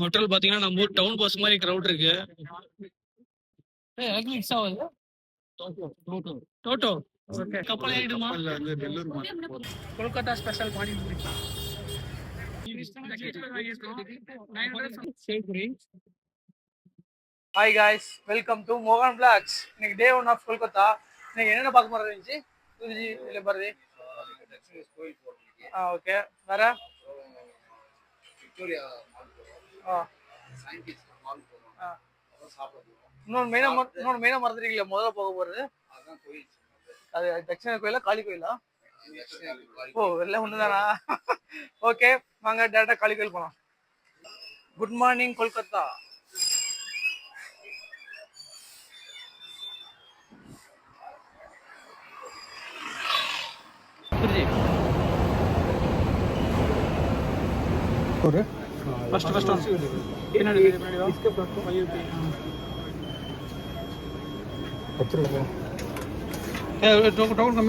Hotel பாத்தீங்கன்னா நம்ம ஊர் டவுன் பஸ் மாதிரி கிரவுட் இருக்கு. டோட்டோ ஓகே. கப்பல் ஏறிடுமா? Kolkata special panipuri. Hi guys, welcome to மோகன் பிளாக்ஸ். இன்னைக்கு டே 1 ஆஃப் கொல்கத்தா. இன்னைக்கு என்னென்ன பார்க்க மாதிரி இருந்துச்சு குருஜி இல்லை பாரதி? ஓகே. வேற இன்னொன்று மெயினாக மறந்துட்டீங்களா? முதல்ல போக போகிறது அது தட்சிண கோயிலா காளி கோயிலா? ஓ, எல்லாம் ஒண்ணுதானா? ஓகே, வாங்க டேரக்டா காளி கோயில் போலாம். Good morning Kolkata.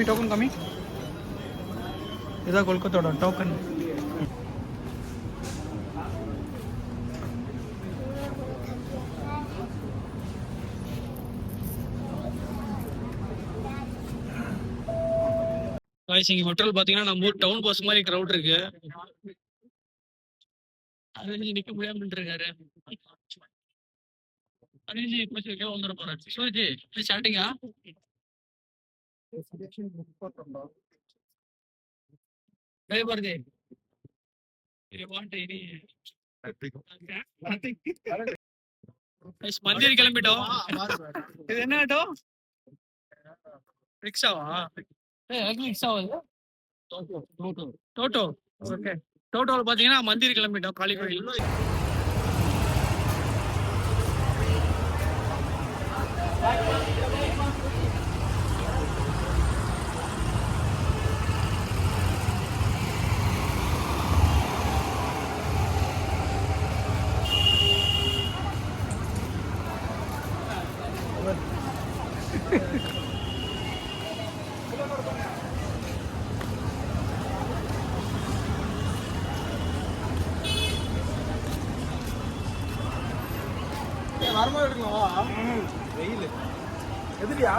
டோக்கன் கம்மி. இதான் கொல்கத்தாவோட டோக்கன். ஹோட்டல் பாத்தீங்கன்னா நம்ம ஊர் டவுன் பஸ் மாதிரி கிரவுட் இருக்கு. அது நிக்க முடியாம இருக்காரு. வந்துட போறாரு. சோஜி ஸ்டார்டிங்கா மந்திரி கிளம்பிட்டோம். இது என்ன ஆட்டோ? ரிக்ஷாவா? டோட்டோ ஓகே. டோட்டோல பாத்தீங்கன்னா மந்திரி கிளம்பிட்டோம் காளி கோயில். வெயில் எதிரியா?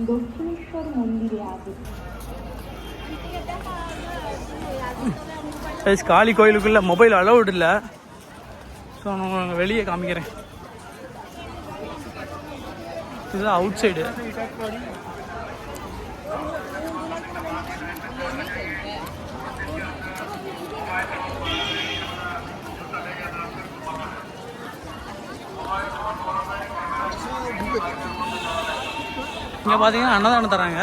দক্ষিণেশ্বর মন্দিরে আগে காளி கோயிலுக்குள்ள மொபைல் அலௌட் இல்லை. ஸோ நான் வெளியே காமிக்கிறேன். இதுதான் அவுட் சைடு. இங்கே பார்த்தீங்கன்னா அன்னதானம் தராங்க.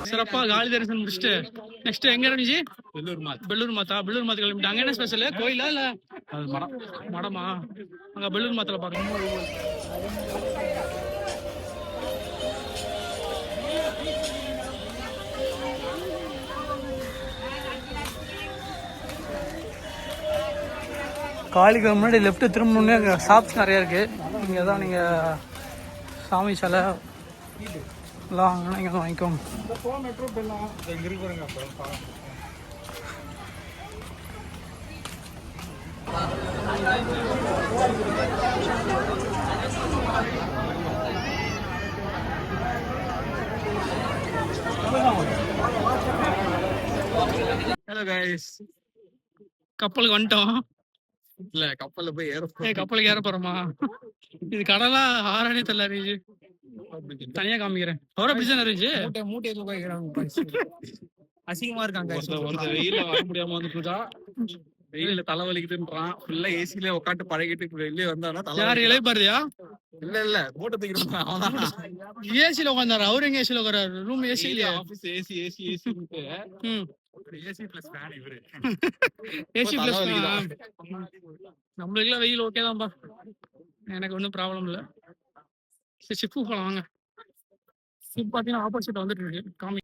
சிறப்பா காளி தரிசனம் முடிச்சுட்டு நெக்ஸ்ட் எங்க இருந்துச்சு? பெல்லூர் மாத்தா கிளம்பிட்டு. அங்க என்ன ஸ்பெஷல்? கோயிலா இல்ல மடமா? அங்க பெல்லூர் மாத்தால பாக்கணும். காளிக்கு முன்னாடி லெஃப்ட் திரும்பணுன்னே ஷாப்ஸ் நிறைய இருக்கு. இங்கே தான் நீங்கள் சாமி சிலை எல்லாம் வாங்கினா இங்கே வாங்கிக்கோங்க. ஹலோ கைஸ், கப்பலுக்கு வந்துட்டோம். இல்ல கப்பல்ல போய் ஏற கப்பலுக்கு ஏற போறோமா? இது கடலா ஆறானே தெரியல ரீஜ். தனியா காமிக்கிறேன். அவரா பிரிட்ஜ் ரீஜ். மூட்டையில போய் அசிங்கமா இருக்காங்க. ஒருத்த வெயில்ல வர முடியாம வந்துட்டுருக்கா. வெயில்ல தலைவலிக்குதுன்றான். ஃபுல்லா ஏசில உட்காந்து பழகிட்டு வெளியே வந்தானா யார் இளைப்பாருதியா? இல்ல மூட்டை தூக்கிட்டு அவன் ஏசில உட்காந்தாரு. அவரு எங்க ஏசில உட்காராரு? ரூம் ஏசி இல்லையா? Office AC AC AC AC plus fan இவரு. ஏசி பிளஸ் நம்மளுக்குலாம் வெயில் ஓகே தான்ப்பா. எனக்கு ஒன்றும் ப்ராப்ளம் இல்லை. சரி ஷிப்பு போகலாம் வாங்க. ஷிப் பார்த்தீங்கன்னா ஆப்போசிட் வந்துட்டு இருக்கு. காமி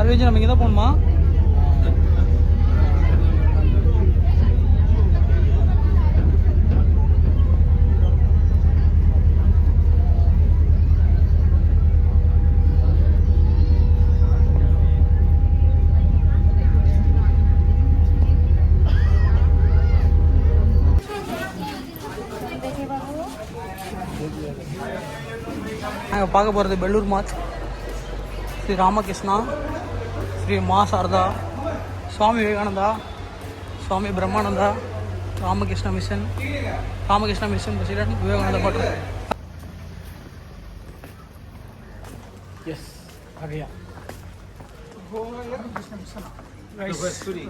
அரவிந்த் நம்ம இங்கே தான் போகணுமா? நாங்கள் பார்க்க போகிறது பெல்லூர் மாத், ஸ்ரீ ராமகிருஷ்ணா, ஸ்ரீ மா சாரதா, சுவாமி விவேகானந்தா, சுவாமி பிரம்மானந்தா, ராமகிருஷ்ண மிஷன் பிரசிடென்ட் விவேகானந்தா பட்டம். எஸ் ஆகையா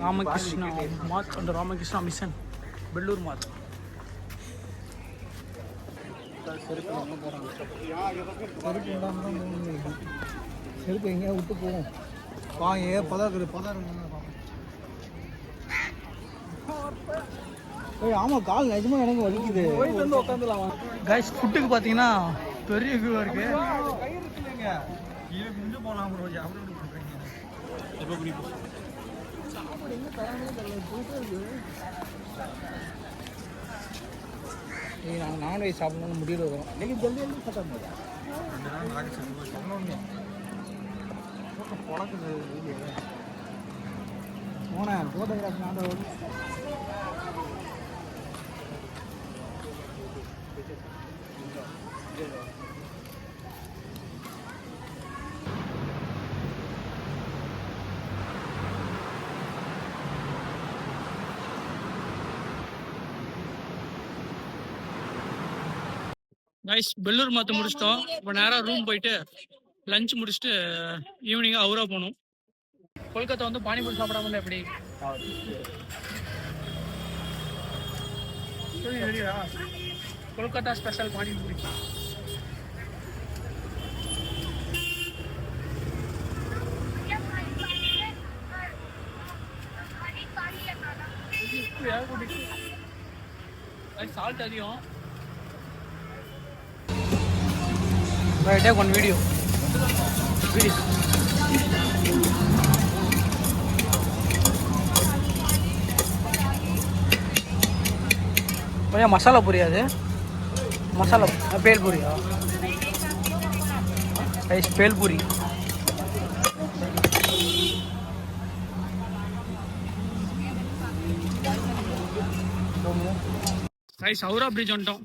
ராமகிருஷ்ணா மாத் அண்ட் ராமகிருஷ்ணா மிஷன் பெல்லூர் மாத். செருப்பு எங்கேயா விட்டு போவோம். வாங்க பதாக்கு ஆமாம் கால் நிஜமாக எனக்கு வலிக்குது. வந்து உட்காந்துலாம் கைஸ். ஃபுட்டுக்கு பார்த்தீங்கன்னா பெரிய வியூவாக இருக்கு. போகலாம் நாங்கள் நான்வெஜ் சாப்பிடணும்னு முடிவு வரும். இன்னைக்கு ஜல்தி சாப்பிட பழக்குது போனேன் ஃபோட்டோகிராஃபி நான் கைஸ் பெல்லூர் மாற்ற முடிச்சிட்டோம். இப்போ நேராக ரூம் போயிட்டு லஞ்ச் முடிச்சுட்டு ஈவினிங்காக அவுரா போகணும். கொல்கத்தா வந்து பானிபூரி சாப்பிடாம எப்படி? கொல்கத்தா ஸ்பெஷல் பானிபூரி. சால்ட் அதிகம். Right, take one video. भैया मसाला पूरी है मसाला पेल पूरी पेल पूरी हौरा ब्रिज வந்துட்டோம்.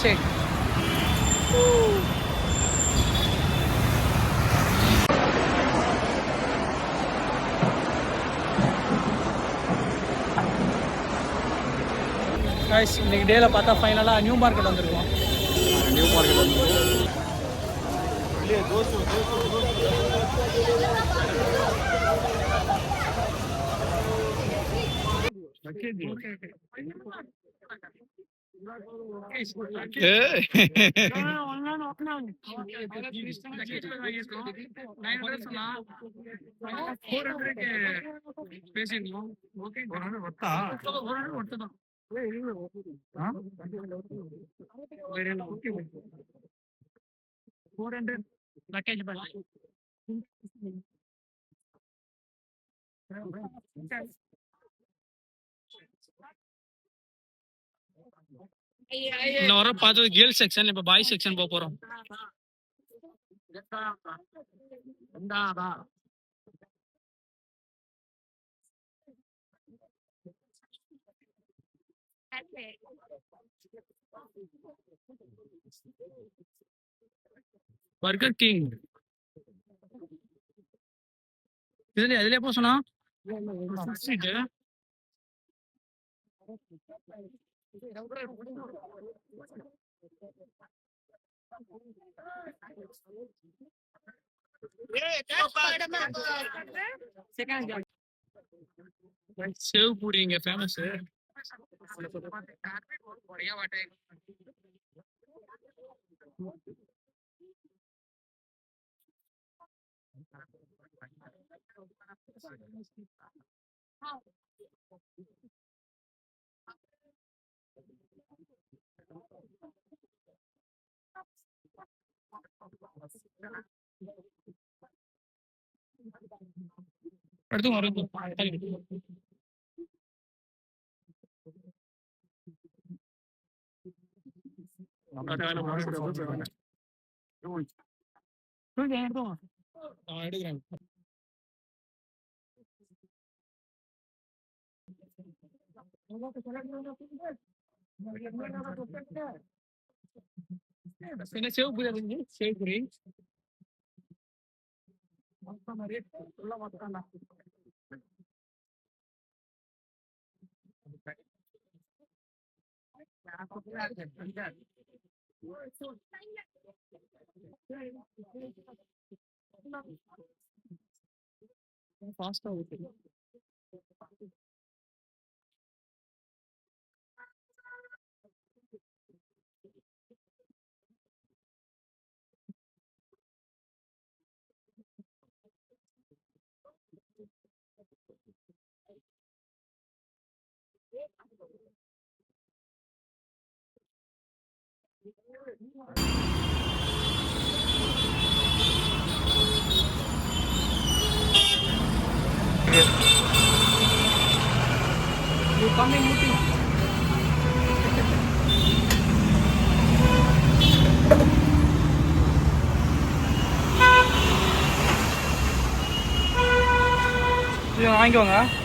ஷேக். கைஸ் இன்னைக்கு டேல பார்த்தா ஃபைனலாக நியூ மார்க்கெட் வந்திருக்கோம். நியூ மார்க்கெட் வந்து இன்னும் வர பார்த்தது கேர்ள்ஸ் செக்ஷன், இப்ப பாய்ஸ் செக்ஷன் போக போறோம். பர்கர் கிங் இதுல எப்போ சொன்னா சேவ் பூரி இங்க ஃபேமஸ். அடுத்து வரும் எடுக்கிறேன். என்ன சேவ் பூரி அது சேவ் பூரி ஃபாஸ்டா okay. You come in meeting. இது வாங்கிக்கோங்க.